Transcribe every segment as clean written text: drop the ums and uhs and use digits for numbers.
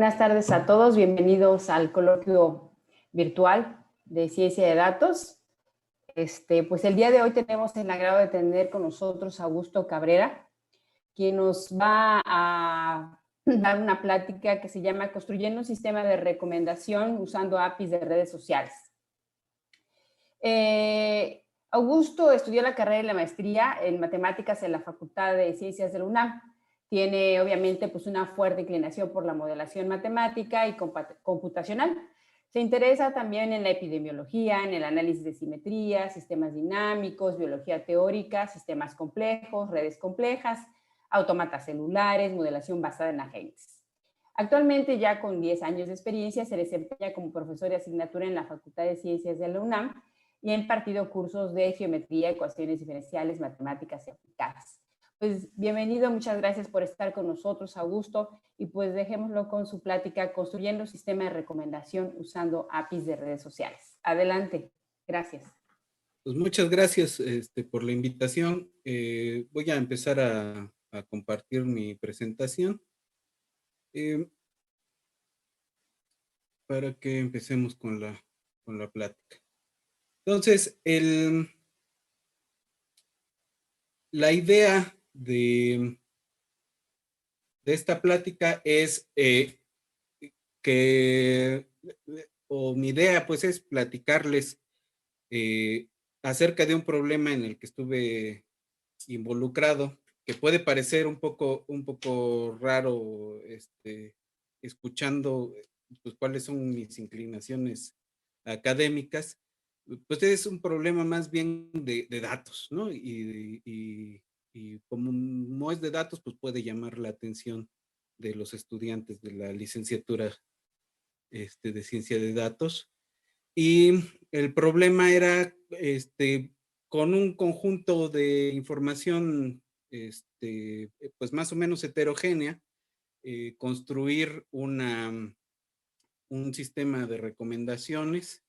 Buenas tardes a todos, bienvenidos al coloquio virtual de Ciencia de Datos. Pues el día de hoy tenemos el agrado de tener con nosotros a Augusto Cabrera, quien nos va a dar una plática que se llama Construyendo un sistema de recomendación usando APIs de redes sociales. Augusto estudió la carrera y la maestría en matemáticas en la Facultad de Ciencias de la UNAM. Tiene obviamente pues una fuerte inclinación por la modelación matemática y computacional. Se interesa también en la epidemiología, en el análisis de simetría, sistemas dinámicos, biología teórica, sistemas complejos, redes complejas, autómatas celulares, modelación basada en agentes. Actualmente, ya con 10 años de experiencia, se desempeña como profesor de asignatura en la Facultad de Ciencias de la UNAM y ha impartido cursos de geometría, ecuaciones diferenciales, matemáticas y aplicadas. Pues bienvenido, muchas gracias por estar con nosotros, Augusto, y pues dejémoslo con su plática, construyendo un sistema de recomendación usando APIs de redes sociales. Adelante, gracias. Pues muchas gracias por la invitación. Voy a empezar a compartir mi presentación para que empecemos con la plática. Entonces, la idea de esta plática es mi idea pues es platicarles acerca de un problema en el que estuve involucrado, que puede parecer un poco raro escuchando pues cuáles son mis inclinaciones académicas. Pues es un problema más bien de datos, ¿no? Y como no es de datos, pues puede llamar la atención de los estudiantes de la licenciatura de ciencia de datos. Y el problema era con un conjunto de información pues más o menos heterogénea, construir un sistema de recomendaciones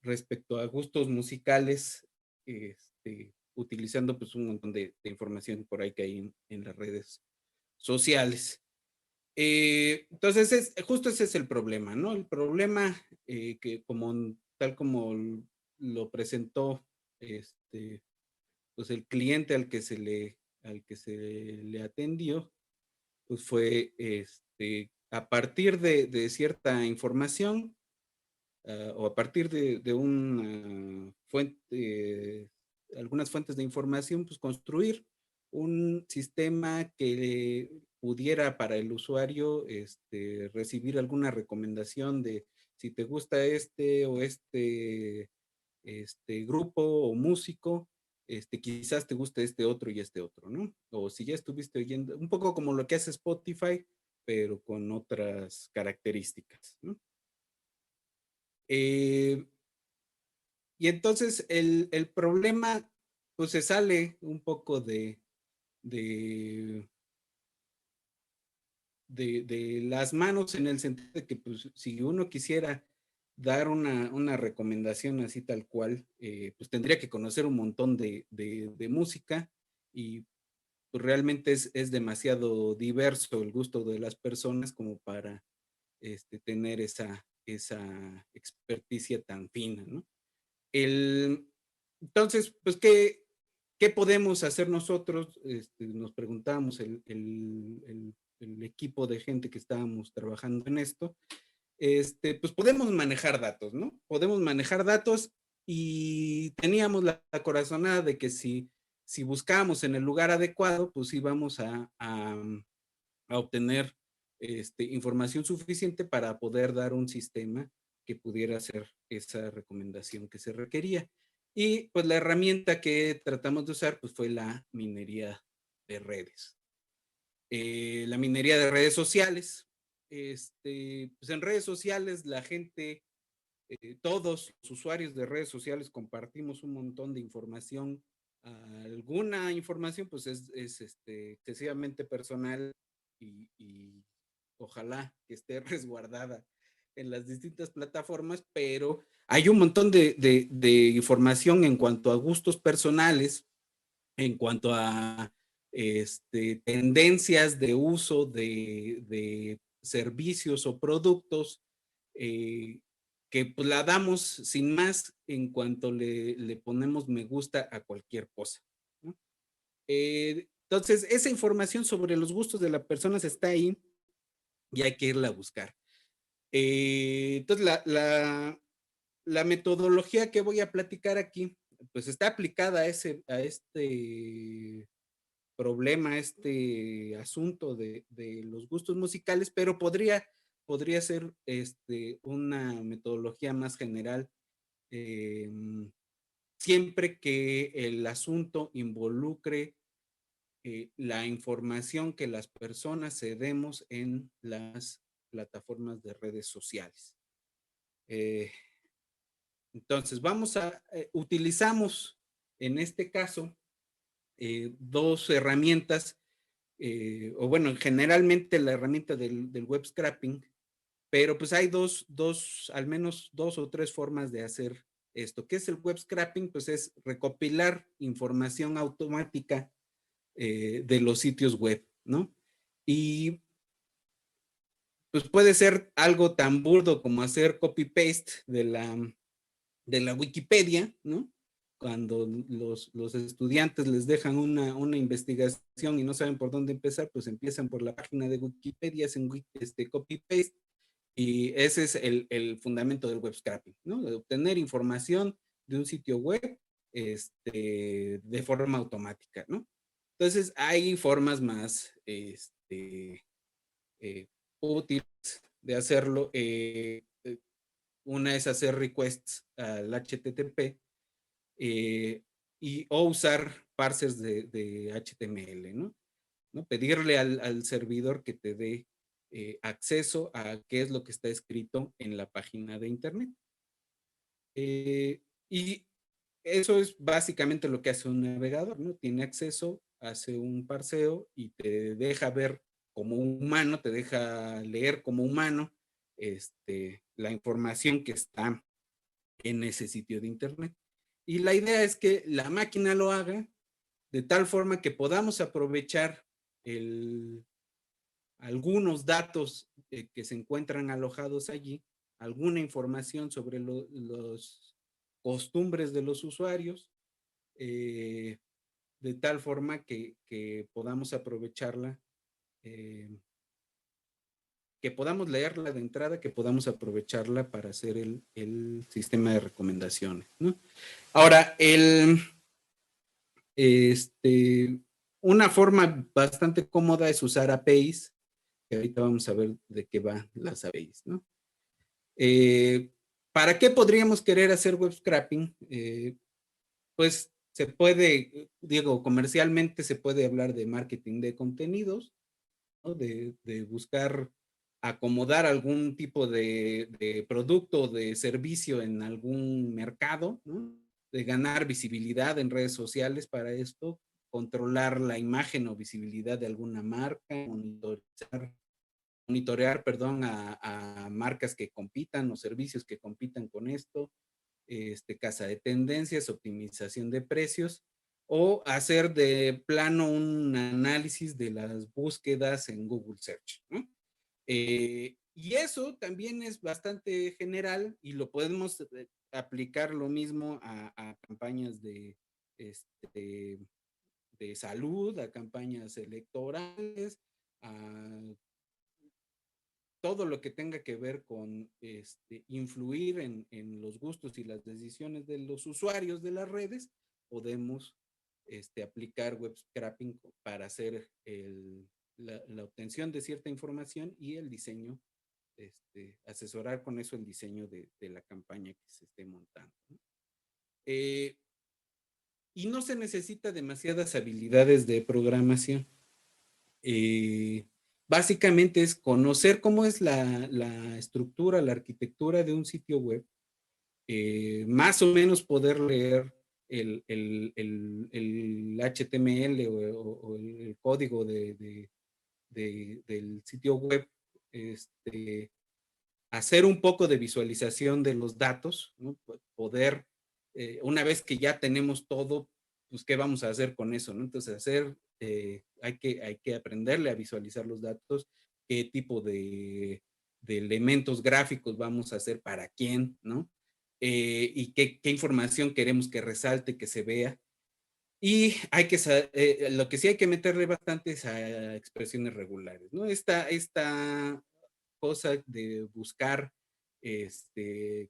respecto a gustos musicales, utilizando pues un montón de información por ahí que hay en las redes sociales. Entonces, justo ese es el problema, ¿no? El problema que tal como lo presentó pues el cliente al que se le atendió, pues fue a partir de cierta información o a partir de una fuente, algunas fuentes de información, pues construir un sistema que pudiera para el usuario recibir alguna recomendación de si te gusta este grupo o músico, quizás te guste este otro y este otro, ¿no? O si ya estuviste oyendo, un poco como lo que hace Spotify, pero con otras características, ¿no? Y entonces el problema pues se sale un poco de las manos, en el sentido de que pues si uno quisiera dar una recomendación así tal cual, pues tendría que conocer un montón de música y pues realmente es demasiado diverso el gusto de las personas como para tener esa experticia tan fina, ¿no? Entonces, pues, ¿qué podemos hacer nosotros? Nos preguntábamos el equipo de gente que estábamos trabajando en esto. Pues podemos manejar datos, ¿no? Podemos manejar datos y teníamos la corazonada de que si buscábamos en el lugar adecuado, pues íbamos a obtener información suficiente para poder dar un sistema que pudiera hacer esa recomendación que se requería. Y pues la herramienta que tratamos de usar pues fue la minería de redes. La minería de redes sociales. Pues en redes sociales la gente, todos los usuarios de redes sociales compartimos un montón de información. Alguna información pues es excesivamente personal y ojalá que esté resguardada en las distintas plataformas, pero hay un montón de información en cuanto a gustos personales, en cuanto a tendencias de uso de servicios o productos que pues la damos sin más en cuanto le ponemos me gusta a cualquier cosa, ¿no? Entonces, esa información sobre los gustos de las personas está ahí y hay que irla a buscar. Entonces, la metodología que voy a platicar aquí, pues está aplicada a este problema, a este asunto de los gustos musicales, pero podría ser una metodología más general, eh, siempre que el asunto involucre la información que las personas cedemos en las plataformas de redes sociales. Entonces, utilizamos en este caso dos herramientas, o bueno, generalmente la herramienta del web scraping, pero pues hay al menos dos o tres formas de hacer esto. ¿Qué es el web scraping? Pues es recopilar información automática de los sitios web, ¿no? Y pues puede ser algo tan burdo como hacer copy-paste de la Wikipedia, ¿no? Cuando los estudiantes les dejan una investigación y no saben por dónde empezar, pues empiezan por la página de Wikipedia, hacen copy-paste, y ese es fundamento del web scraping, ¿no? De obtener información de un sitio web de forma automática, ¿no? Entonces, hay formas más útiles de hacerlo. Una es hacer requests al HTTP o usar parsers de HTML, ¿no? Pedirle al servidor que te dé acceso a qué es lo que está escrito en la página de internet. Y eso es básicamente lo que hace un navegador, ¿no? Tiene acceso, hace un parseo y te deja ver como humano, te deja leer como humano la información que está en ese sitio de internet. Y la idea es que la máquina lo haga de tal forma que podamos aprovechar algunos datos que se encuentran alojados allí, alguna información sobre los costumbres de los usuarios, de tal forma que podamos aprovecharla, que podamos leerla de entrada, que podamos aprovecharla para hacer el sistema de recomendaciones, ¿no? Ahora, una forma bastante cómoda es usar APIs, que ahorita vamos a ver de qué van las APIs, ¿no? ¿Para qué podríamos querer hacer web scraping? Pues se puede, digo, comercialmente se puede hablar de marketing de contenidos, ¿no? De buscar acomodar algún tipo de producto o de servicio en algún mercado, ¿no? De ganar visibilidad en redes sociales para esto, controlar la imagen o visibilidad de alguna marca, monitorear, perdón, a marcas que compitan o servicios que compitan con esto, caza de tendencias, optimización de precios, o hacer de plano un análisis de las búsquedas en Google Search, ¿no? Y eso también es bastante general y lo podemos aplicar lo mismo a campañas de salud, a campañas electorales, a todo lo que tenga que ver con influir en los gustos y las decisiones de los usuarios de las redes. Podemos aplicar web scraping para hacer la obtención de cierta información y el diseño, asesorar con eso el diseño de la campaña que se esté montando, ¿no? Y no se necesita demasiadas habilidades de programación. Básicamente es conocer cómo es la estructura, la arquitectura de un sitio web, más o menos poder leer el HTML o el código del sitio web, hacer un poco de visualización de los datos, ¿no? Poder, una vez que ya tenemos todo, pues, ¿qué vamos a hacer con eso, no? Entonces, hay que aprenderle a visualizar los datos, qué tipo de elementos gráficos vamos a hacer para quién, ¿no? Y qué información queremos que resalte, que se vea. Y hay que lo que sí hay que meterle bastante es a expresiones regulares, ¿no? Esta cosa de buscar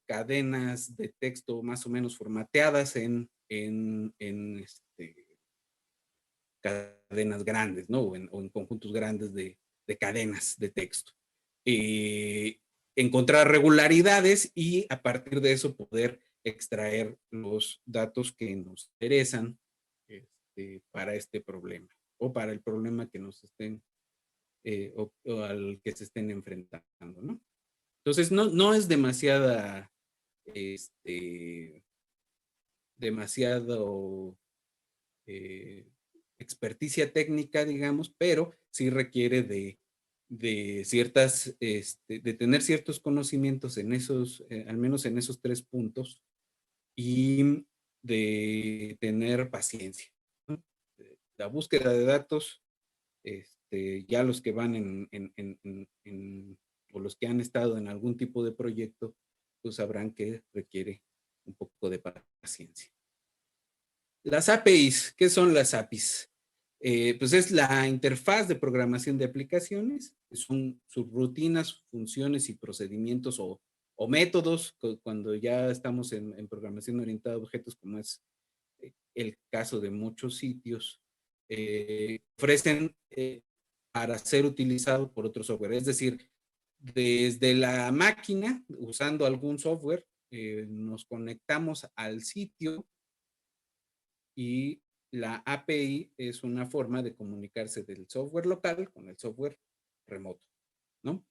cadenas de texto más o menos formateadas en cadenas grandes, ¿no? O en conjuntos grandes de cadenas de texto. Encontrar regularidades y a partir de eso poder extraer los datos que nos interesan para este problema o para el problema que nos estén o al que se estén enfrentando, ¿no? Entonces, no es demasiado experticia técnica, digamos, pero sí requiere de ciertas, de tener ciertos conocimientos en esos, al menos en esos 3 puntos, y de tener paciencia, ¿no? La búsqueda de datos, ya los que van o los que han estado en algún tipo de proyecto, pues sabrán que requiere un poco de paciencia. Las APIs, ¿qué son las APIs? Pues es la interfaz de programación de aplicaciones, son subrutinas, funciones y procedimientos o métodos, cuando ya estamos en programación orientada a objetos, como es el caso de muchos sitios, ofrecen para ser utilizado por otro software. Es decir, desde la máquina, usando algún software, nos conectamos al sitio y la API es una forma de comunicarse del software local con el software remoto, ¿no?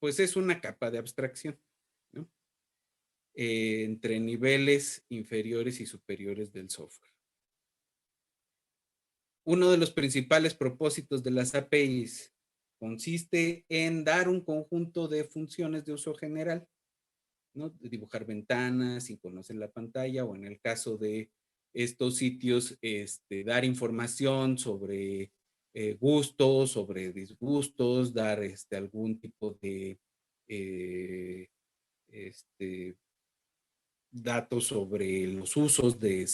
Pues es una capa de abstracción, ¿no? Entre niveles inferiores y superiores del software. Uno de los principales propósitos de las APIs consiste en dar un conjunto de funciones de uso general, ¿no? Dibujar ventanas, sincronizar la pantalla, o en el caso de estos sitios, dar información sobre gustos, sobre disgustos, dar algún tipo de datos sobre los usos de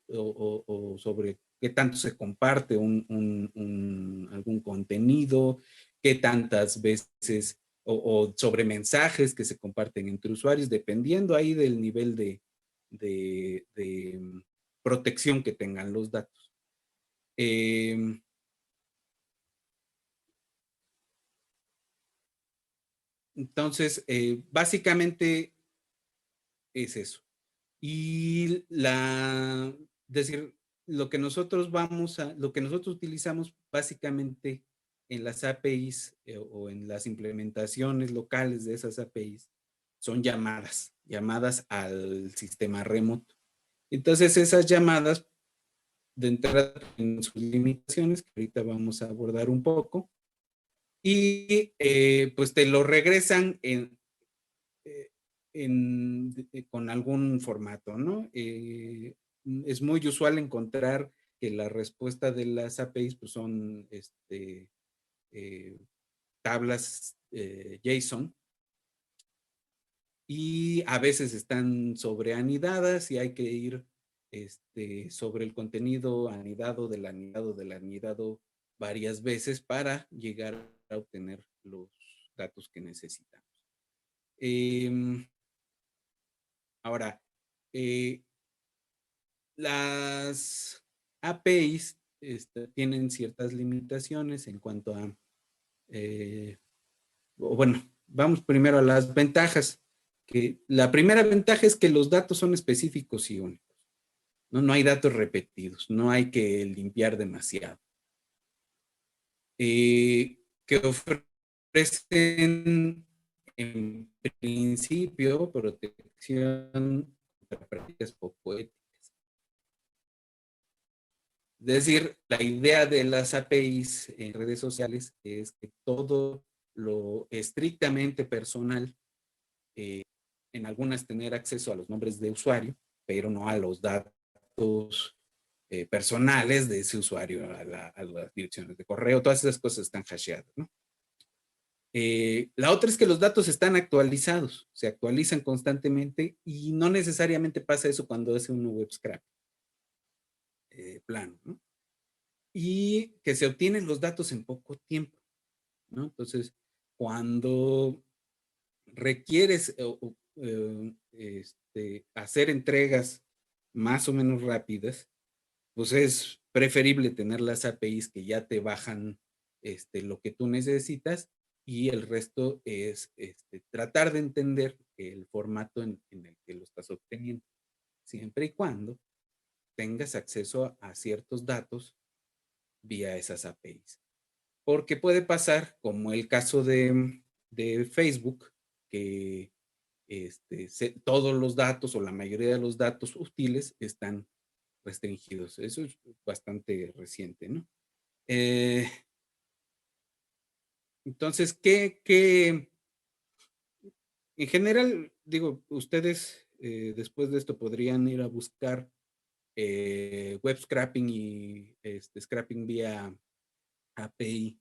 o sobre qué tanto se comparte algún contenido, qué tantas veces, o sobre mensajes que se comparten entre usuarios, dependiendo ahí del nivel de protección que tengan los datos. Entonces, básicamente es eso. Y decir, lo que nosotros utilizamos básicamente en las APIs o en las implementaciones locales de esas APIs son llamadas al sistema remoto. Entonces esas llamadas de entrada tienen sus limitaciones, que ahorita vamos a abordar un poco, y pues te lo regresan con algún formato, ¿no? Es muy usual encontrar que la respuesta de las APIs pues, son tablas JSON, y a veces están sobreanidadas y hay que ir sobre el contenido anidado del anidado varias veces para llegar a obtener los datos que necesitamos. Ahora, las APIs tienen ciertas limitaciones en cuanto a, bueno, vamos primero a las ventajas. La primera ventaja es que los datos son específicos y únicos, ¿no? No hay datos repetidos, no hay que limpiar demasiado. Que ofrecen en principio protección contra prácticas poco éticas. Es decir, la idea de las APIs en redes sociales es que todo lo estrictamente personal, en algunas tener acceso a los nombres de usuario, pero no a los datos personales de ese usuario a las direcciones de correo. Todas esas cosas están hasheadas, ¿no? La otra es que los datos están actualizados, se actualizan constantemente y no necesariamente pasa eso cuando es un web scrap plano, ¿no? Y que se obtienen los datos en poco tiempo, ¿no? Entonces, cuando requieres hacer entregas más o menos rápidas, pues es preferible tener las APIs que ya te bajan lo que tú necesitas y el resto es tratar de entender el formato en el que lo estás obteniendo, siempre y cuando tengas acceso a ciertos datos vía esas APIs. Porque puede pasar, como el caso de Facebook, que todos los datos o la mayoría de los datos útiles están restringidos. Eso es bastante reciente, ¿no? Entonces, en general, digo, ustedes después de esto podrían ir a buscar web scrapping y scrapping vía API.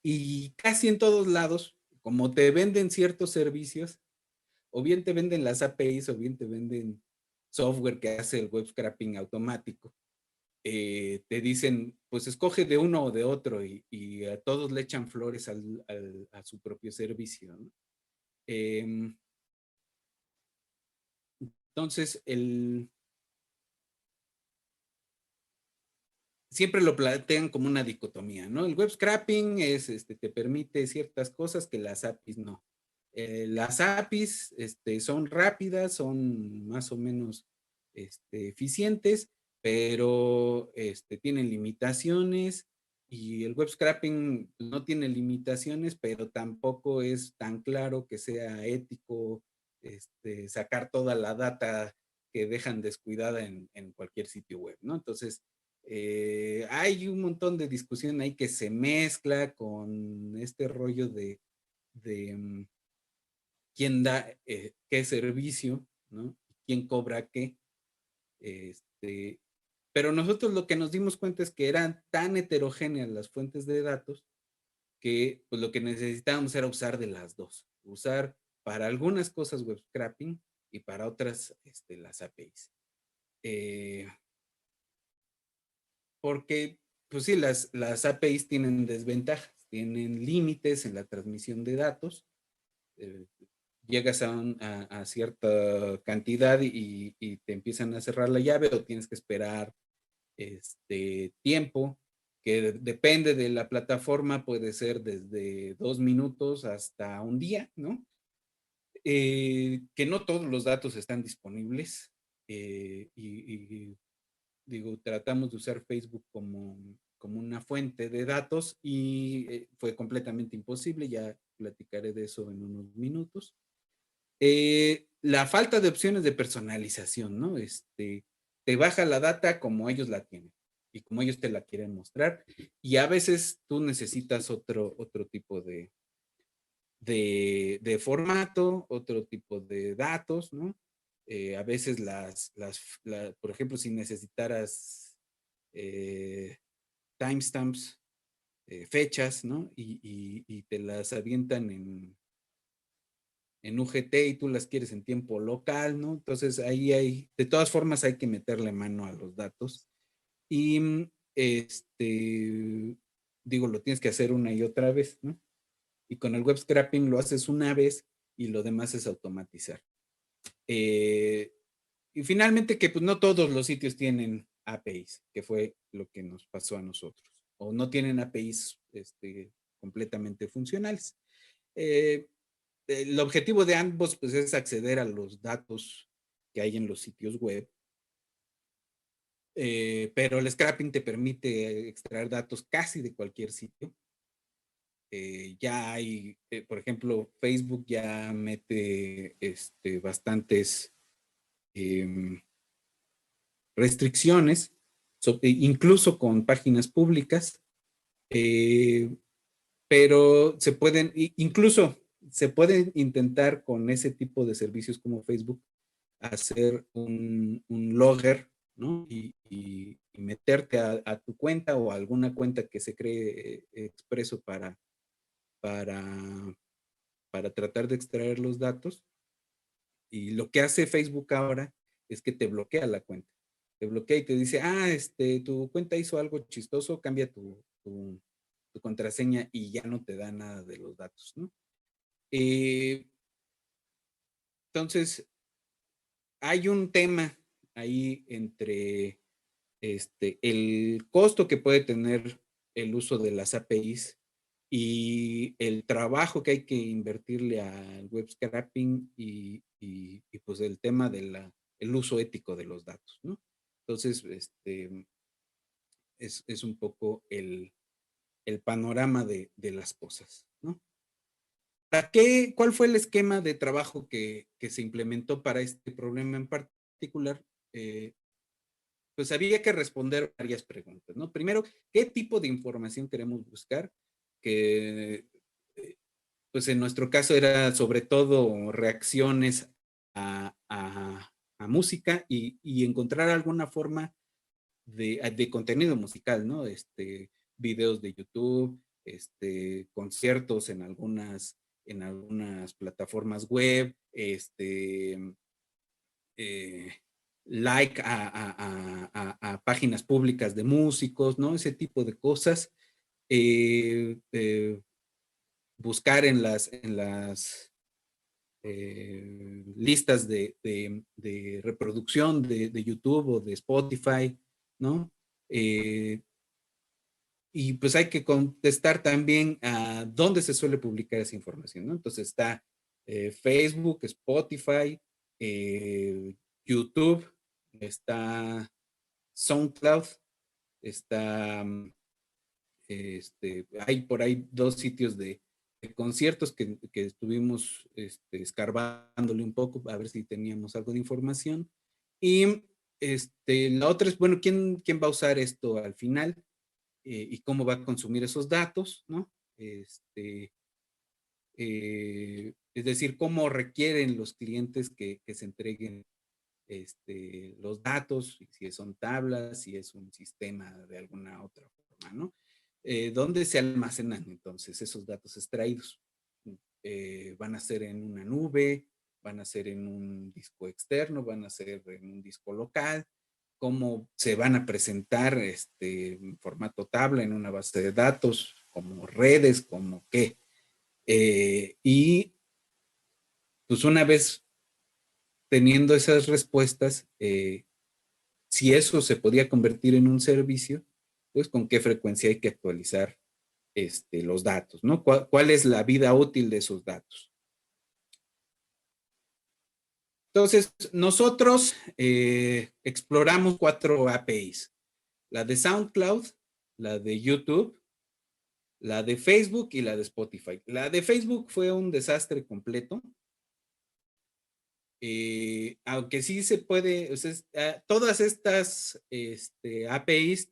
Y casi en todos lados, como te venden ciertos servicios, o bien te venden las APIs o bien te venden software que hace el web scrapping automático. Te dicen, pues escoge de uno o de otro y a todos le echan flores a su propio servicio, ¿no? Entonces, siempre lo plantean como una dicotomía, ¿no? El web scrapping te permite ciertas cosas que las APIs no. Las APIs son rápidas, son más o menos eficientes, pero tienen limitaciones y el web scrapping no tiene limitaciones, pero tampoco es tan claro que sea ético sacar toda la data que dejan descuidada en cualquier sitio web, ¿no? Entonces, hay un montón de discusión ahí que se mezcla con este rollo de quién da qué servicio, ¿no? Quién cobra qué. Pero nosotros lo que nos dimos cuenta es que eran tan heterogéneas las fuentes de datos que pues, lo que necesitábamos era usar de las dos. Usar para algunas cosas web scrapping y para otras las APIs. Porque, pues sí, las APIs tienen desventajas, tienen límites en la transmisión de datos. Llegas a cierta cantidad y te empiezan a cerrar la llave o tienes que esperar tiempo que depende de la plataforma, puede ser desde 2 minutos hasta un día, ¿no? Que no todos los datos están disponibles y digo, tratamos de usar Facebook como una fuente de datos y fue completamente imposible, ya platicaré de eso en unos minutos. La falta de opciones de personalización, ¿no? Te baja la data como ellos la tienen y como ellos te la quieren mostrar y a veces tú necesitas otro tipo de formato, otro tipo de datos, ¿no? A veces por ejemplo, si necesitaras timestamps, fechas, ¿no? Y te las avientan en UGT y tú las quieres en tiempo local, ¿no? Entonces ahí de todas formas hay que meterle mano a los datos. Y digo, lo tienes que hacer una y otra vez, ¿no? Y con el web scrapping lo haces una vez y lo demás es automatizar. Y finalmente que pues no todos los sitios tienen APIs, que fue lo que nos pasó a nosotros, o no tienen APIs completamente funcionales. El objetivo de ambos pues es acceder a los datos que hay en los sitios web, pero el scrapping te permite extraer datos casi de cualquier sitio. Ya hay, por ejemplo, Facebook ya mete bastantes restricciones, incluso con páginas públicas, pero incluso se pueden intentar con ese tipo de servicios como Facebook hacer un logger, ¿no? Y meterte a tu cuenta o a alguna cuenta que se cree expreso para, para tratar de extraer los datos. Y lo que hace Facebook ahora es que te bloquea la cuenta. Te bloquea y te dice, tu cuenta hizo algo chistoso, cambia tu contraseña y ya no te da nada de los datos, ¿no? Entonces, hay un tema ahí entre el costo que puede tener el uso de las APIs y el trabajo que hay que invertirle al web scraping y pues el tema de el uso ético de los datos, ¿no? Entonces, es un poco el panorama de las cosas, ¿no? ¿Cuál fue el esquema de trabajo que se implementó para este problema en particular? Pues había que responder varias preguntas, ¿no? Primero, ¿qué tipo de información queremos buscar? Que, pues en nuestro caso era sobre todo reacciones a música y encontrar alguna forma de contenido musical, ¿no? Videos de YouTube, conciertos en algunas plataformas web, eh, like a páginas públicas de músicos, ¿no? Ese tipo de cosas. Buscar en las listas de reproducción de YouTube o de Spotify, ¿no? Y pues hay que contestar también a dónde se suele publicar esa información, ¿no? Entonces está Facebook, Spotify, YouTube, está SoundCloud, está, hay por ahí 2 sitios de conciertos que estuvimos escarbándole un poco a ver si teníamos algo de información. Y la otra es, bueno, ¿quién va a usar esto al final? Y cómo va a consumir esos datos, ¿no? Es decir, cómo requieren los clientes que se entreguen los datos, si son tablas, si es un sistema de alguna otra forma, ¿no? ¿Dónde se almacenan entonces esos datos extraídos? ¿Van a ser en una nube? ¿Van a ser en un disco externo? ¿Van a ser en un disco local? ¿Cómo se van a presentar en formato tabla en una base de datos? ¿Como redes? ¿Como qué? Y pues una vez teniendo esas respuestas, si eso se podía convertir en un servicio, pues con qué frecuencia hay que actualizar los datos, ¿no? ¿Cuál es la vida útil de esos datos? Entonces, nosotros exploramos 4 APIs. La de SoundCloud, la de YouTube, la de Facebook y la de Spotify. La de Facebook fue un desastre completo. Aunque sí se puede, o sea, todas estas APIs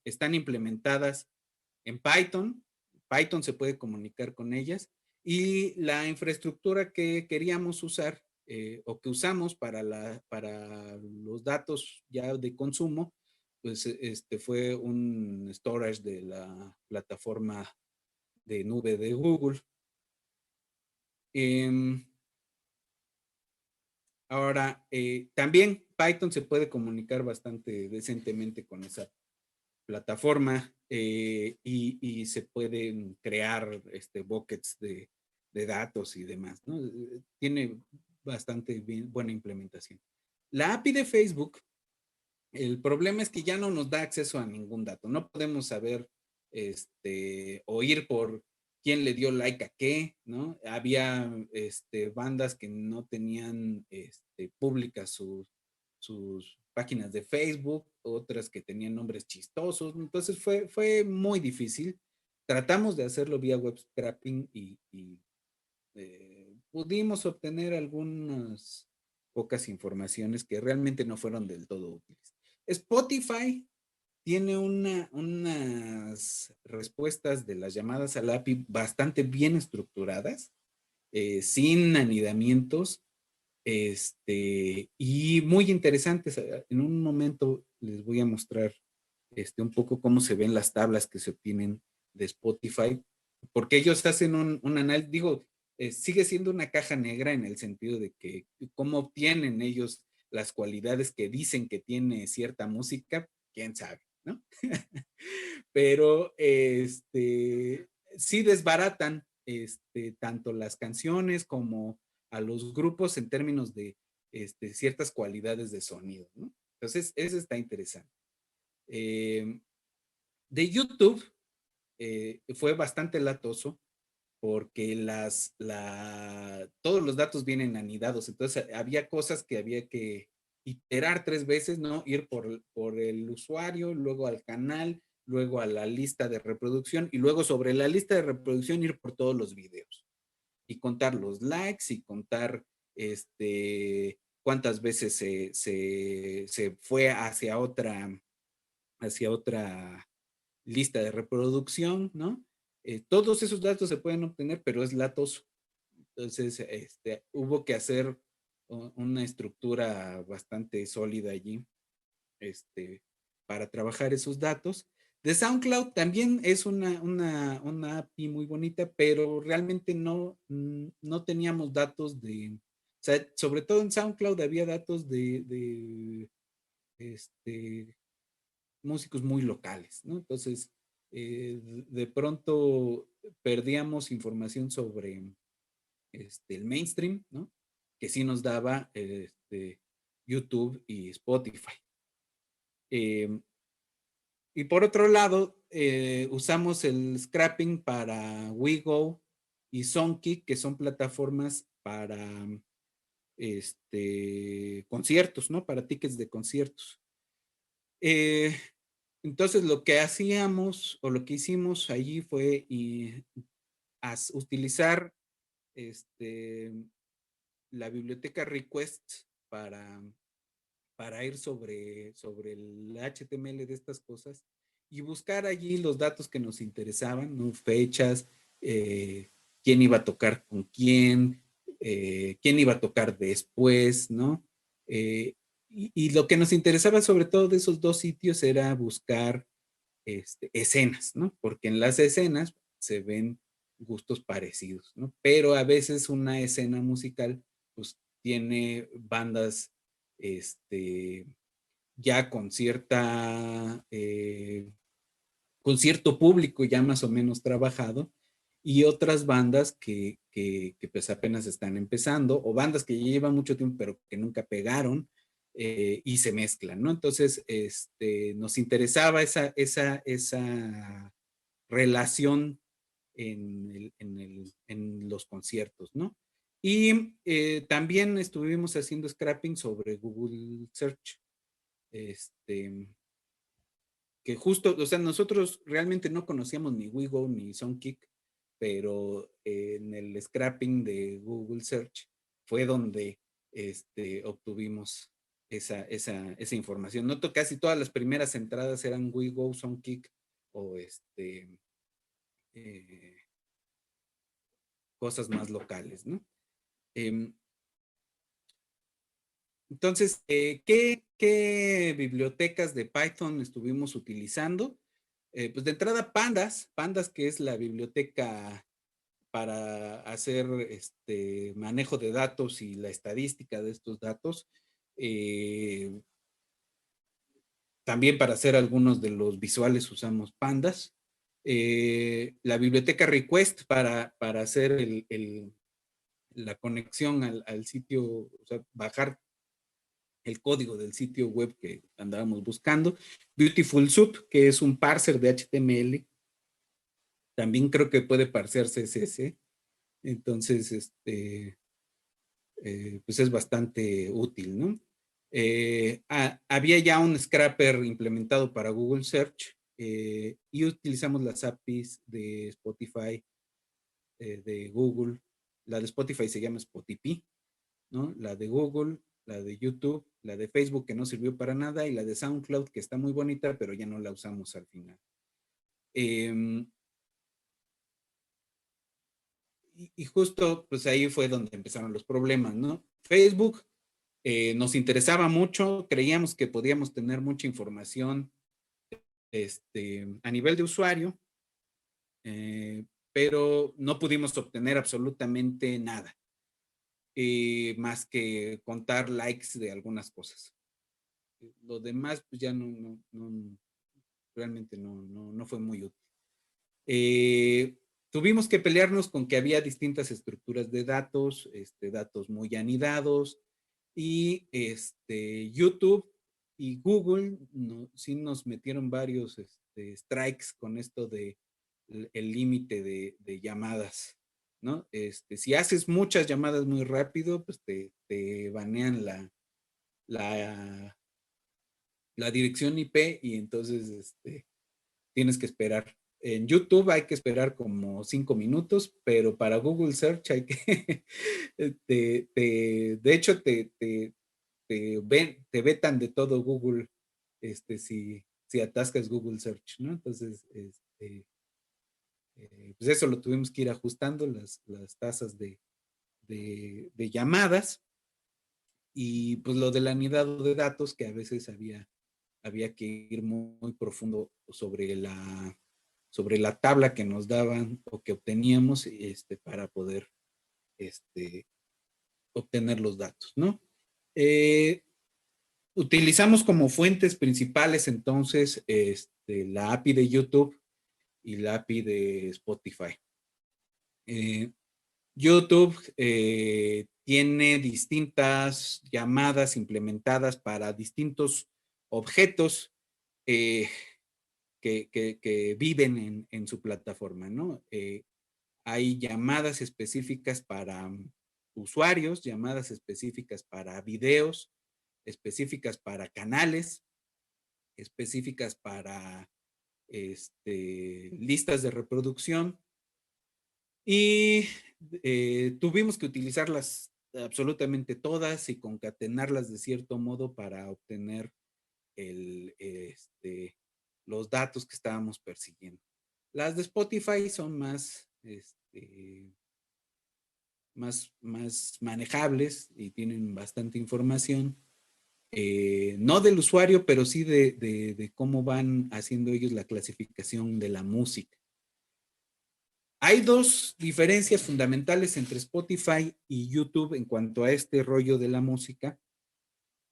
están implementadas en Python. Python se puede comunicar con ellas y la infraestructura que queríamos usar o que usamos para los datos ya de consumo, pues fue un storage de la plataforma de nube de Google. Ahora, también Python se puede comunicar bastante decentemente con esa plataforma y se pueden crear buckets de datos y demás, ¿no? Tiene bastante buena implementación. La API de Facebook, el problema es que ya no nos da acceso a ningún dato. No podemos saber o ir por quién le dio like a qué, ¿no? Había bandas que no tenían públicas sus páginas de Facebook, otras que tenían nombres chistosos. Entonces fue muy difícil. Tratamos de hacerlo vía web scraping y pudimos obtener algunas pocas informaciones que realmente no fueron del todo útiles. Spotify tiene unas respuestas de las llamadas al API bastante bien estructuradas, sin anidamientos, Y muy interesantes. En un momento les voy a mostrar un poco cómo se ven las tablas que se obtienen de Spotify, porque ellos hacen un análisis, digo, sigue siendo una caja negra en el sentido de que cómo obtienen ellos las cualidades que dicen que tiene cierta música, quién sabe, ¿no? Pero sí desbaratan tanto las canciones como a los grupos en términos de ciertas cualidades de sonido, ¿no? Entonces, eso está interesante. De YouTube fue bastante latoso porque todos los datos vienen anidados, entonces había cosas que había que iterar 3 veces, ¿no? Ir por el usuario, luego al canal, luego a la lista de reproducción y luego sobre la lista de reproducción ir por todos los videos y contar los likes y contar cuántas veces se fue hacia otra lista de reproducción, ¿no? Todos esos datos se pueden obtener, pero es latoso. Entonces, hubo que hacer una estructura bastante sólida allí para trabajar esos datos. De SoundCloud también es una API muy bonita, pero realmente no teníamos datos o sea, sobre todo en SoundCloud había datos de músicos muy locales, ¿no? Entonces, de pronto perdíamos información sobre el mainstream, ¿no? Que sí nos daba YouTube y Spotify. Y por otro lado, usamos el scrapping para WeGo y Songkick, que son plataformas para conciertos, ¿no? Para tickets de conciertos. Entonces, lo que hacíamos o lo que hicimos allí fue utilizar la biblioteca request para ir sobre el HTML de estas cosas y buscar allí los datos que nos interesaban, ¿no? Fechas, quién iba a tocar con quién iba a tocar después, ¿no? Y lo que nos interesaba sobre todo de esos dos sitios era buscar escenas, ¿no? Porque en las escenas se ven gustos parecidos, ¿no? Pero a veces una escena musical, pues, tiene bandas, ya con cierto público ya más o menos trabajado, y otras bandas que pues apenas están empezando, o bandas que ya llevan mucho tiempo pero que nunca pegaron, y se mezclan, ¿no? Entonces, nos interesaba esa relación en los conciertos, ¿no? Y también estuvimos haciendo scrapping sobre Google Search, que justo, o sea, nosotros realmente no conocíamos ni Wigo ni Songkick, pero en el scrapping de Google Search fue donde obtuvimos esa información. Noto casi todas las primeras entradas eran Wigo, Songkick o eh, cosas más locales, ¿no? Entonces, ¿qué bibliotecas de Python estuvimos utilizando? Pues de entrada Pandas, que es la biblioteca para hacer manejo de datos y la estadística de estos datos. También para hacer algunos de los visuales usamos Pandas. La biblioteca Request para hacer la conexión al sitio, o sea, bajar el código del sitio web que andábamos buscando. Beautiful Soup, que es un parser de HTML. También creo que puede parsear CSS. Entonces, pues es bastante útil, ¿no? Había ya un scrapper implementado para Google Search y utilizamos las APIs de Spotify, de Google. La de Spotify se llama Spotify, ¿no? La de Google, la de YouTube, la de Facebook que no sirvió para nada y la de SoundCloud que está muy bonita, pero ya no la usamos al final. y justo pues ahí fue donde empezaron los problemas, ¿no? Facebook nos interesaba mucho, creíamos que podíamos tener mucha información a nivel de usuario, pero no pudimos obtener absolutamente nada, más que contar likes de algunas cosas. Lo demás, pues ya realmente no fue muy útil. Tuvimos que pelearnos con que había distintas estructuras de datos, datos muy anidados, y YouTube y Google sí nos metieron varios strikes con esto de el límite de llamadas, ¿no? Si haces muchas llamadas muy rápido, pues te banean la, la dirección IP y entonces tienes que esperar. En YouTube hay que esperar como 5 minutos, pero para Google Search hay que, de hecho, te vetan de todo Google, si atascas Google Search, ¿no? Entonces, pues eso lo tuvimos que ir ajustando, las tasas de llamadas, y pues lo del anidado de datos, que a veces había que ir muy profundo sobre la tabla que nos daban o que obteníamos para poder este, obtener los datos, ¿no? Utilizamos como fuentes principales entonces la API de YouTube y la API de Spotify. YouTube tiene distintas llamadas implementadas para distintos objetos eh, que viven en su plataforma, ¿no? Hay llamadas específicas para usuarios, llamadas específicas para videos, específicas para canales, específicas para listas de reproducción, y tuvimos que utilizarlas absolutamente todas y concatenarlas de cierto modo para obtener los datos que estábamos persiguiendo. Las de Spotify son más manejables y tienen bastante información, no del usuario, pero sí de cómo van haciendo ellos la clasificación de la música. Hay dos diferencias fundamentales entre Spotify y YouTube en cuanto a este rollo de la música,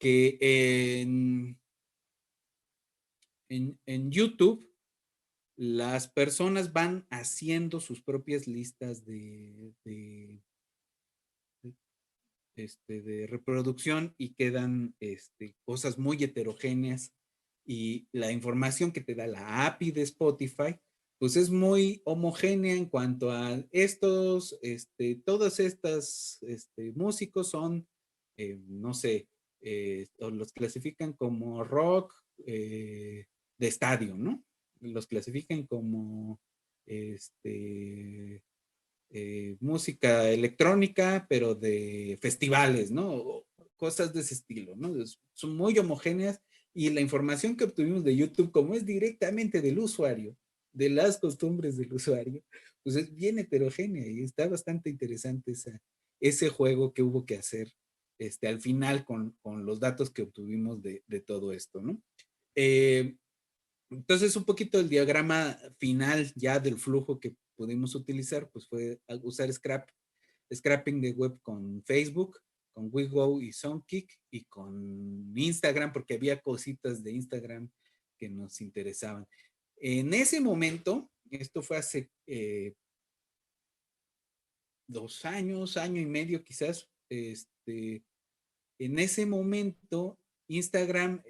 que en YouTube las personas van haciendo sus propias listas de reproducción y quedan cosas muy heterogéneas, y la información que te da la API de Spotify pues es muy homogénea en cuanto a todas estas músicos son, no sé, los clasifican como rock de estadio, ¿no? Los clasifican como música electrónica, pero de festivales, ¿no? Cosas de ese estilo, ¿no? Son muy homogéneas, y la información que obtuvimos de YouTube, como es directamente del usuario, de las costumbres del usuario, pues es bien heterogénea, y está bastante interesante ese juego que hubo que hacer al final con los datos que obtuvimos de todo esto, ¿no? Entonces, un poquito el diagrama final ya del flujo que pudimos utilizar, pues fue usar scrapping de web con Facebook, con WeGo y Songkick, y con Instagram, porque había cositas de Instagram que nos interesaban. En ese momento, esto fue hace 2 años, año y medio quizás, en ese momento Instagram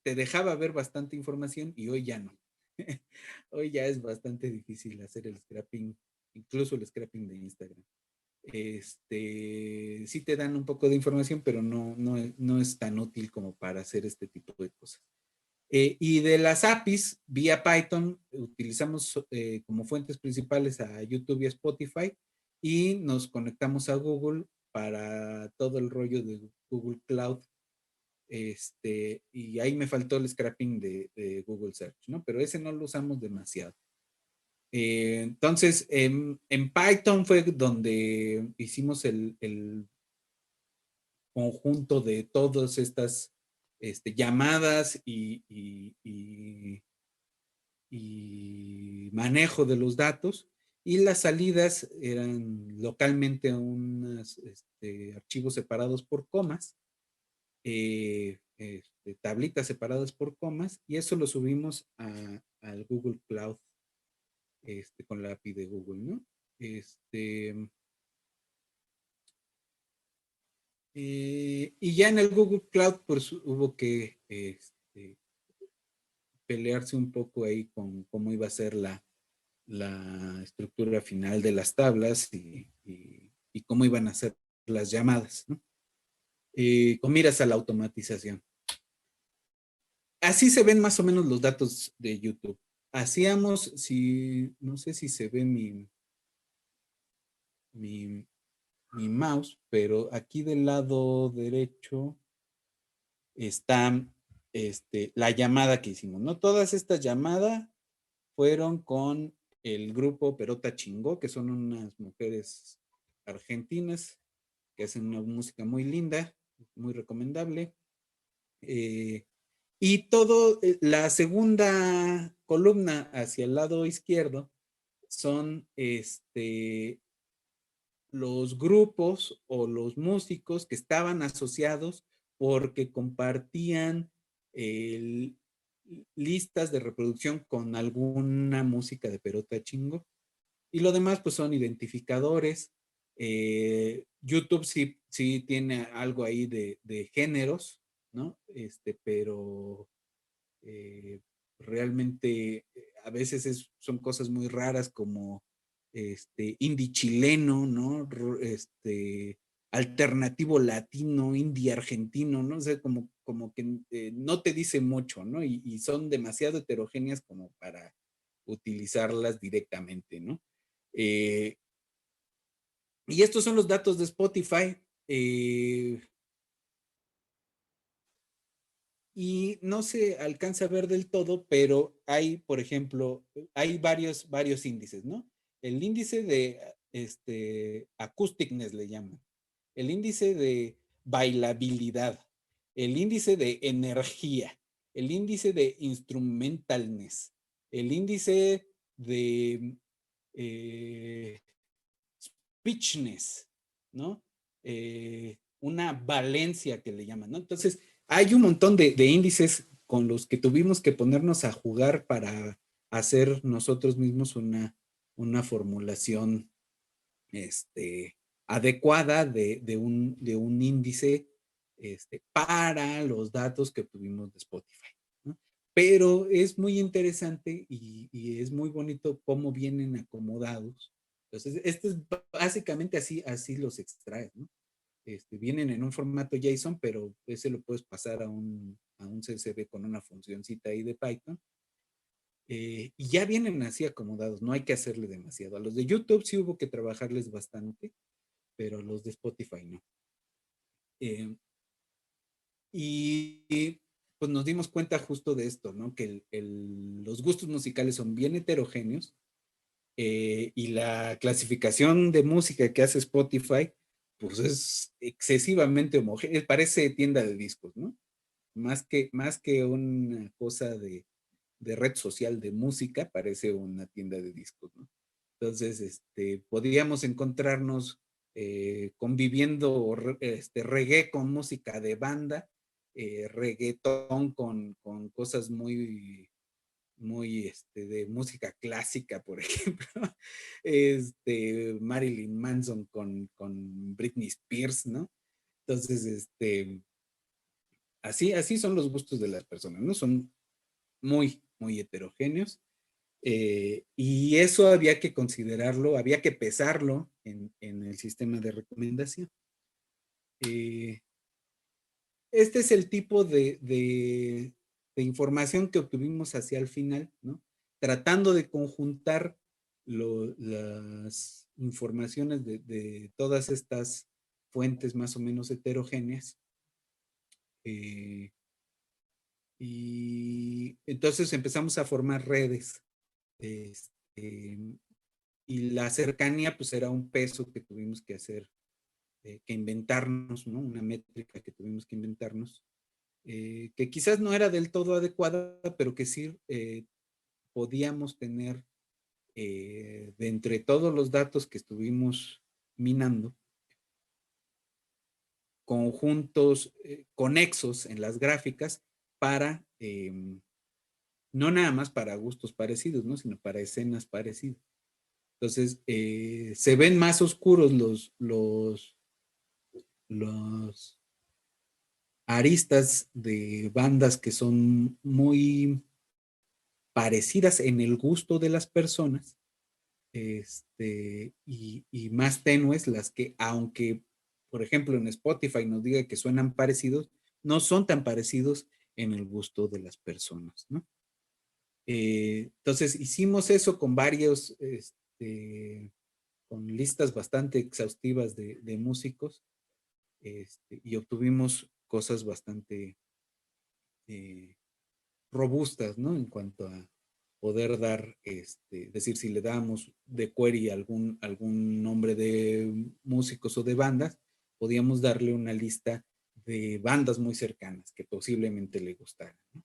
te dejaba ver bastante información, y hoy ya no. Hoy ya es bastante difícil hacer el scrapping, incluso el scrapping de Instagram. Sí te dan un poco de información, pero no es tan útil como para hacer este tipo de cosas. Y de las APIs, vía Python, utilizamos como fuentes principales a YouTube y a Spotify, y nos conectamos a Google para todo el rollo de Google Cloud. Y ahí me faltó el scrapping de Google Search, ¿no? Pero ese no lo usamos demasiado. Entonces, en Python fue donde hicimos el conjunto de todas estas llamadas y manejo de los datos, y las salidas eran localmente unos archivos separados por comas, tablitas separadas por comas, y eso lo subimos al Google Cloud con la API de Google, ¿no? Y ya en el Google Cloud, pues hubo que pelearse un poco ahí con cómo iba a ser la estructura final de las tablas y cómo iban a ser las llamadas, ¿no? Con miras a la automatización. Así se ven más o menos los datos de YouTube. Hacíamos, no sé si se ve mi mouse, pero aquí del lado derecho está la llamada que hicimos, ¿no? Todas estas llamadas fueron con el grupo Perota Chingó, que son unas mujeres argentinas que hacen una música muy linda, muy recomendable. Y todo, la segunda columna hacia el lado izquierdo son los grupos o los músicos que estaban asociados porque compartían el, listas de reproducción con alguna música de Perota Chingo. Y lo demás pues son identificadores. YouTube sí tiene algo ahí de géneros, ¿no? Pero realmente a veces son cosas muy raras como indie chileno, ¿no? Alternativo latino, indie argentino, ¿no? O sea, como que no te dice mucho, ¿no? Y son demasiado heterogéneas como para utilizarlas directamente, ¿no? Eh, y estos son los datos de Spotify. Y no se alcanza a ver del todo, pero hay, por ejemplo, hay varios índices, ¿no? El índice de acousticness le llaman, el índice de bailabilidad, el índice de energía, el índice de instrumentalness, el índice de speechness, ¿no? Una valencia que le llaman, ¿no? Entonces, hay un montón de índices con los que tuvimos que ponernos a jugar para hacer nosotros mismos una formulación adecuada de un índice para los datos que obtuvimos de Spotify, ¿no? Pero es muy interesante y es muy bonito cómo vienen acomodados. Entonces, este es básicamente así los extraes, ¿no? Vienen en un formato JSON, pero ese lo puedes pasar a un CSV con una funcioncita ahí de Python. Y ya vienen así acomodados, no hay que hacerle demasiado. A los de YouTube sí hubo que trabajarles bastante, pero los de Spotify no. Y pues nos dimos cuenta justo de esto, ¿no? Que los gustos musicales son bien heterogéneos, y la clasificación de música que hace Spotify, pues es excesivamente homogénea, parece tienda de discos, ¿no? Más que una cosa de red social de música, parece una tienda de discos, ¿no? Entonces, podíamos encontrarnos conviviendo reggae con música de banda, reggaetón con cosas muy de música clásica, por ejemplo, Marilyn Manson con Britney Spears, ¿no? Entonces, así son los gustos de las personas, ¿no? Son muy, muy heterogéneos. Y eso había que considerarlo, había que pesarlo en el sistema de recomendación. Este es el tipo de información que obtuvimos hacia el final, ¿no? Tratando de conjuntar las informaciones de todas estas fuentes más o menos heterogéneas. Y entonces empezamos a formar redes y la cercanía pues era un peso que tuvimos que hacer, que inventarnos, ¿no? Una métrica que tuvimos que inventarnos, que quizás no era del todo adecuada, pero que sí podíamos tener de entre todos los datos que estuvimos minando, conjuntos conexos en las gráficas para, no nada más para gustos parecidos, ¿no? Sino para escenas parecidas. Entonces, se ven más oscuros los aristas de bandas que son muy parecidas en el gusto de las personas, y más tenues las que, aunque, por ejemplo, en Spotify nos diga que suenan parecidos, no son tan parecidos en el gusto de las personas, ¿no? Entonces, hicimos eso con varios, con listas bastante exhaustivas de músicos, y obtuvimos cosas bastante eh, robustas, ¿no? En cuanto a poder dar, decir, si le damos de query algún nombre de músicos o de bandas, podíamos darle una lista de bandas muy cercanas que posiblemente le gustaran, ¿no?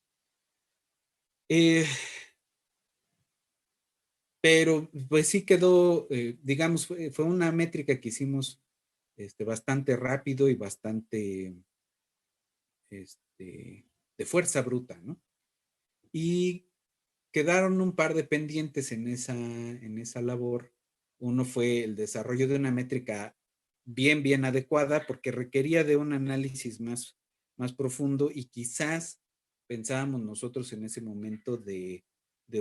Pero pues sí quedó, digamos, fue una métrica que hicimos bastante rápido y bastante de fuerza bruta, ¿no? Y quedaron un par de pendientes en esa labor. Uno fue el desarrollo de una métrica bien adecuada porque requería de un análisis más profundo y quizás pensábamos nosotros en ese momento de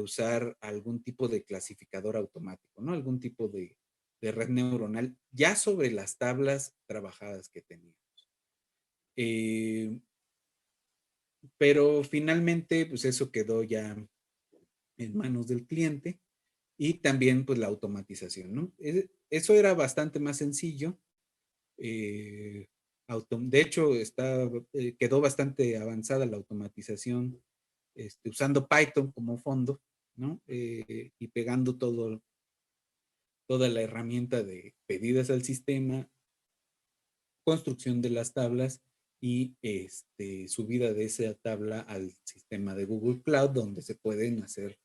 usar algún tipo de clasificador automático, ¿no? Algún tipo de red neuronal ya sobre las tablas trabajadas que teníamos. Pero finalmente, pues eso quedó ya en manos del cliente y también pues la automatización, ¿no? Eso era bastante más sencillo. De hecho, quedó bastante avanzada la automatización usando Python como fondo, ¿no? Y pegando toda la herramienta de pedidas al sistema, construcción de las tablas y subida de esa tabla al sistema de Google Cloud, donde se pueden hacer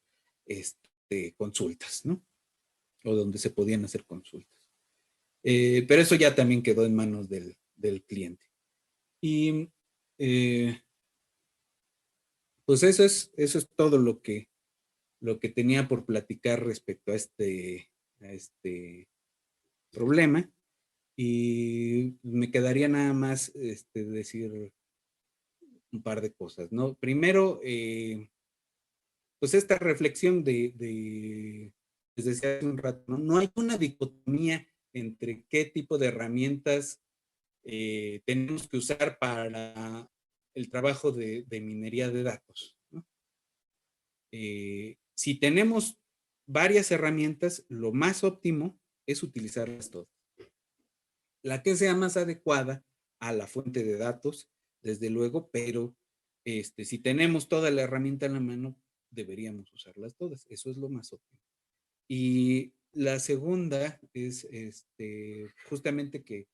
consultas, ¿no? O donde se podían hacer consultas. Pero eso ya también quedó en manos del cliente. Y pues eso es todo lo que tenía por platicar respecto a este problema. Y me quedaría nada más decir un par de cosas, ¿no? Primero, pues esta reflexión les decía hace un rato, ¿no? No hay una dicotomía entre qué tipo de herramientas tenemos que usar para el trabajo de minería de datos, ¿no? Si tenemos varias herramientas, lo más óptimo es utilizarlas todas. La que sea más adecuada a la fuente de datos, desde luego, pero si tenemos toda la herramienta en la mano, deberíamos usarlas todas. Eso es lo más óptimo. Y la segunda es justamente que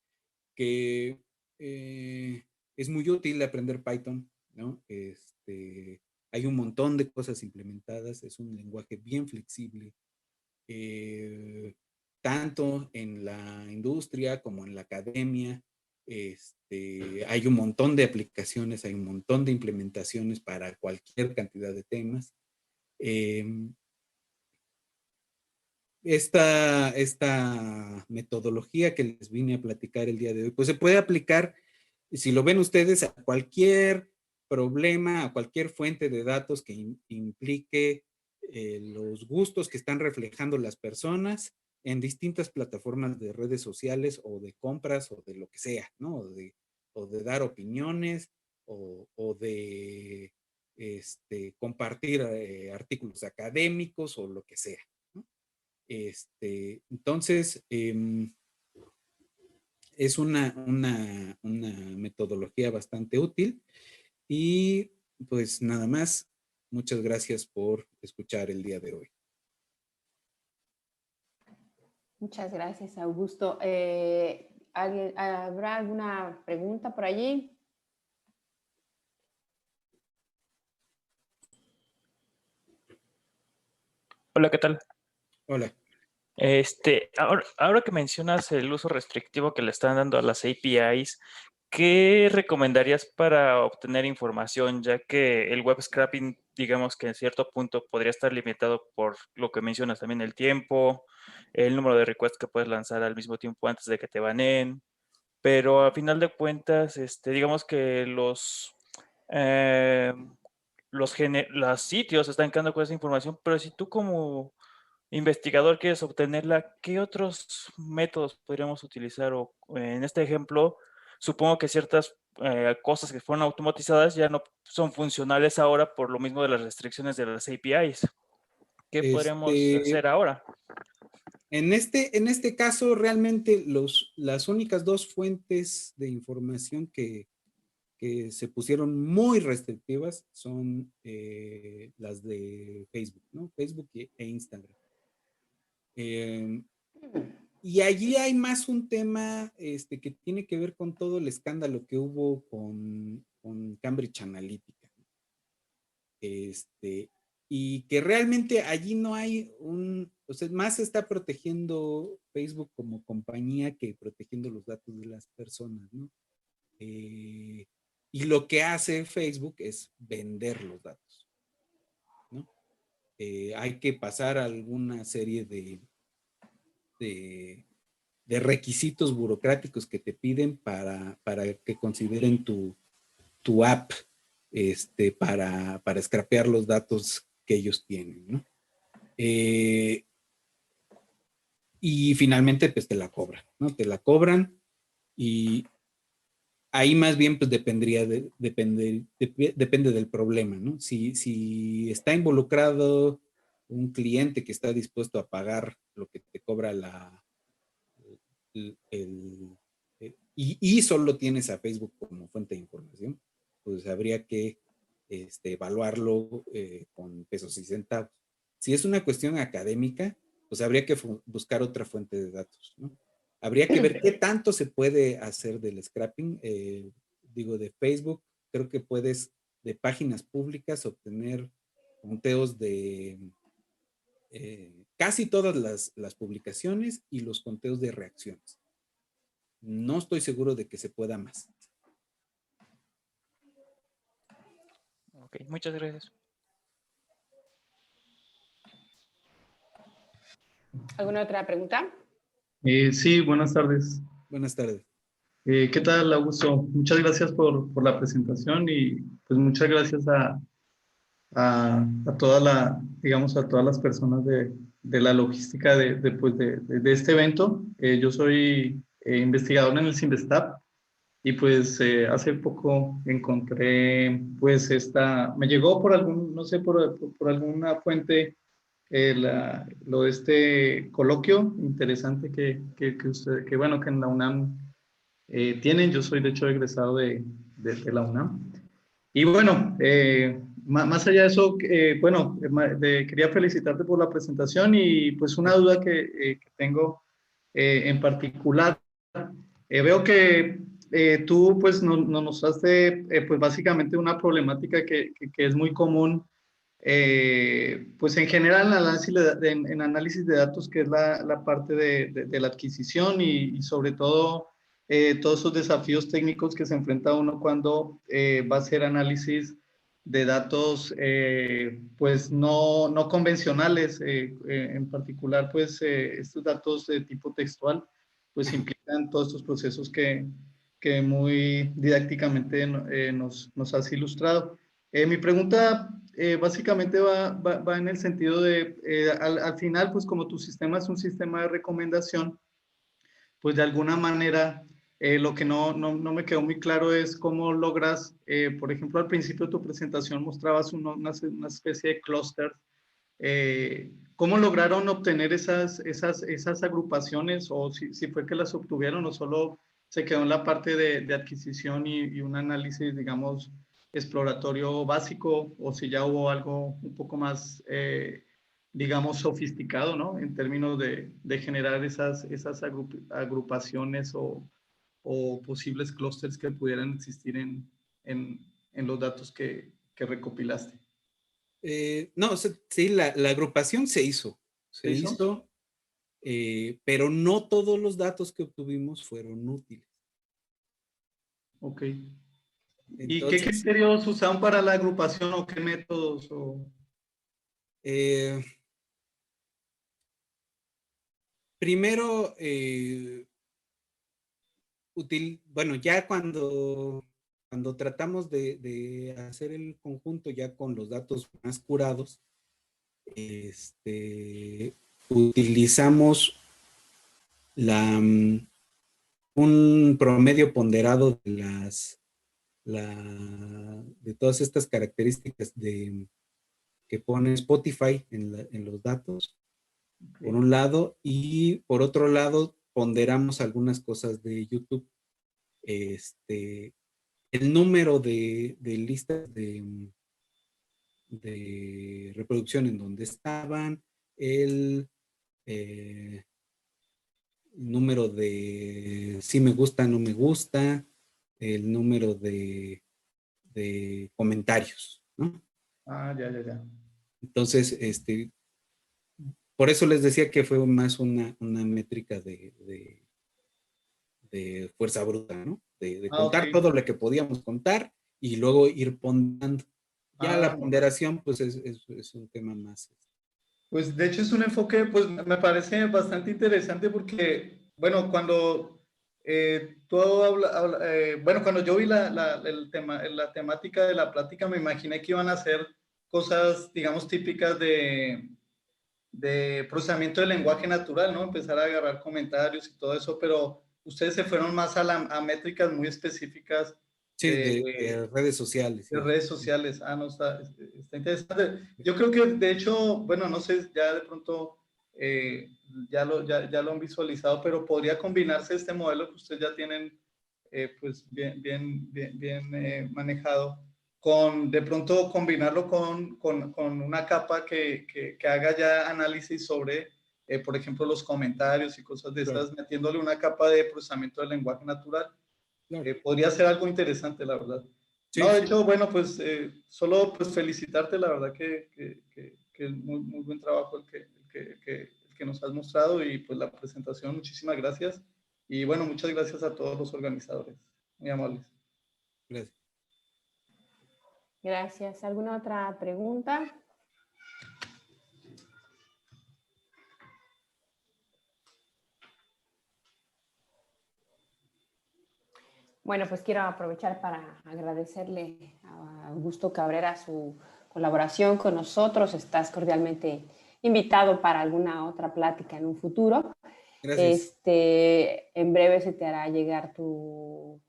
es muy útil aprender Python, ¿no? Hay un montón de cosas implementadas, es un lenguaje bien flexible, tanto en la industria como en la academia. Hay un montón de aplicaciones, hay un montón de implementaciones para cualquier cantidad de temas. Esta metodología que les vine a platicar el día de hoy, pues se puede aplicar, si lo ven ustedes, a cualquier problema, a cualquier fuente de datos que implique los gustos que están reflejando las personas en distintas plataformas de redes sociales o de compras o de lo que sea, ¿no? O de dar opiniones o de compartir artículos académicos o lo que sea, ¿no? Entonces, es una metodología bastante útil y pues nada más, muchas gracias por escuchar el día de hoy. Muchas gracias, Augusto. ¿Habrá alguna pregunta por allí? Hola, ¿qué tal? Hola. Ahora que mencionas el uso restrictivo que le están dando a las APIs, ¿qué recomendarías para obtener información? Ya que el web scraping, digamos que en cierto punto podría estar limitado por lo que mencionas también, el tiempo, el número de requests que puedes lanzar al mismo tiempo antes de que te baneen, pero a final de cuentas, digamos que eh, los sitios están quedando con esa información, pero si tú como investigador quieres obtenerla, ¿qué otros métodos podríamos utilizar? O en este ejemplo, supongo que ciertas cosas que fueron automatizadas ya no son funcionales ahora por lo mismo de las restricciones de las APIs. ¿Qué podríamos Este, hacer ahora? en este caso, realmente las únicas dos fuentes de información que se pusieron muy restrictivas son las de Facebook, ¿no? Facebook e Instagram. Y allí hay más un tema que tiene que ver con todo el escándalo que hubo con Cambridge Analytica. Y que realmente allí no hay o sea, más se está protegiendo Facebook como compañía que protegiendo los datos de las personas, ¿no? Y lo que hace Facebook es vender los datos, ¿no? Hay que pasar alguna serie de, de requisitos burocráticos que te piden para que consideren tu app para scrapear los datos que ellos tienen, ¿no? Y finalmente, pues te la cobran, ¿no? Te la cobran y ahí más bien, pues depende del problema, ¿no? Si está involucrado un cliente que está dispuesto a pagar lo que te cobra el, y solo tienes a Facebook como fuente de información, pues habría que evaluarlo con pesos y centavos. Si es una cuestión académica, pues habría que buscar otra fuente de datos, ¿no? Habría que ver qué tanto se puede hacer del scrapping. Digo, de Facebook, creo que puedes de páginas públicas obtener conteos de casi todas las publicaciones y los conteos de reacciones. No estoy seguro de que se pueda más. Ok, muchas gracias. ¿Alguna otra pregunta? Sí, buenas tardes. Buenas tardes. ¿Qué tal, Augusto? Muchas gracias por la presentación y pues muchas gracias a toda digamos, a todas las personas de la logística de este evento. Yo soy investigador en el CIMBESTAP y pues hace poco encontré pues me llegó por no sé, por alguna fuente lo de este coloquio interesante que bueno, que en la UNAM tienen. Yo soy de hecho egresado de la UNAM. Y bueno, más allá de eso, bueno, quería felicitarte por la presentación y pues una duda que tengo en particular. Veo que tú pues nos mostraste pues básicamente una problemática que es muy común pues en general en análisis de datos, que es la parte de la adquisición y sobre todo todos esos desafíos técnicos que se enfrenta uno cuando va a hacer análisis de datos pues no convencionales, en particular pues estos datos de tipo textual pues implican todos estos procesos que muy didácticamente nos has ilustrado. Mi pregunta básicamente va en el sentido de, al final, pues como tu sistema es un sistema de recomendación, pues de alguna manera lo que no me quedó muy claro es cómo logras, por ejemplo, al principio de tu presentación mostrabas una especie de clúster. ¿Cómo lograron obtener esas agrupaciones o si fue que las obtuvieron o solo se quedó en la parte de adquisición y un análisis, digamos, exploratorio básico o si ya hubo algo un poco más digamos, sofisticado, ¿no? En términos de generar esas agrupaciones o posibles clústeres que pudieran existir en los datos que recopilaste. No, o sea, sí, la agrupación se hizo. ¿Se hizo? Pero no todos los datos que obtuvimos fueron útiles. Ok. ¿Y qué Entonces, criterios usaban para la agrupación o qué métodos? Primero, bueno, ya cuando tratamos de hacer el conjunto ya con los datos más curados, utilizamos un promedio ponderado de todas estas características que pone Spotify en los datos, por un lado, y por otro lado ponderamos algunas cosas de YouTube. El número de listas de reproducción en donde estaban, el número de si me gusta, no me gusta, el número de comentarios, ¿no? Ah, ya. Entonces, por eso les decía que fue más una métrica de fuerza bruta, ¿no? De contar Ok. todo lo que podíamos contar y luego ir ponderando. Ya la Ah, ponderación, pues es un tema más. pues de hecho es un enfoque, pues me parece bastante interesante porque, bueno, cuando bueno, cuando yo vi la temática de la plática, me imaginé que iban a ser cosas, digamos, típicas de procesamiento del lenguaje natural, ¿no? Empezar a agarrar comentarios y todo eso, pero ustedes se fueron más a métricas muy específicas Sí, de redes sociales. de Sí. redes sociales. Ah, no, está interesante. Yo creo que, de hecho, bueno, no sé, ya de pronto ya lo han visualizado, pero podría combinarse este modelo que ustedes ya tienen pues bien manejado, con de pronto combinarlo con una capa que haga ya análisis sobre, por ejemplo, los comentarios y cosas de esas, Claro. metiéndole una capa de procesamiento del lenguaje natural. Claro. Podría ser algo interesante, la verdad. Sí, No, de sí. hecho, bueno, pues solo pues felicitarte, la verdad que es muy buen trabajo el que nos has mostrado y pues la presentación, muchísimas gracias. Y bueno, muchas gracias a todos los organizadores, muy amables. Gracias. Gracias. ¿Alguna otra pregunta? Bueno, pues quiero aprovechar para agradecerle a Augusto Cabrera su colaboración con nosotros. Estás cordialmente invitado para alguna otra plática en un futuro. Gracias. En breve se te hará llegar tu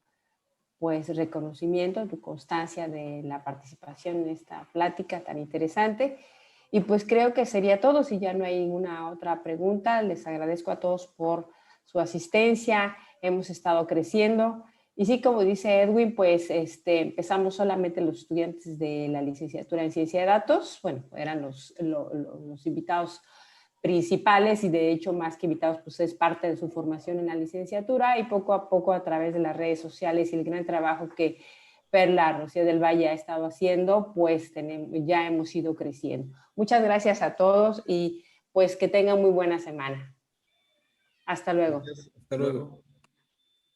reconocimiento, tu constancia de la participación en esta plática tan interesante. Y pues creo que sería todo. Si ya no hay ninguna otra pregunta, les agradezco a todos por su asistencia. Hemos estado creciendo. Y sí, como dice Edwin, pues empezamos solamente los estudiantes de la licenciatura en Ciencia de Datos. Bueno, eran los invitados principales y de hecho más que invitados, pues es parte de su formación en la licenciatura y poco a poco a través de las redes sociales y el gran trabajo que Perla Rocío del Valle ha estado haciendo, pues ya hemos ido creciendo. Muchas gracias a todos y pues que tengan muy buena semana. Hasta luego. Gracias. Hasta luego.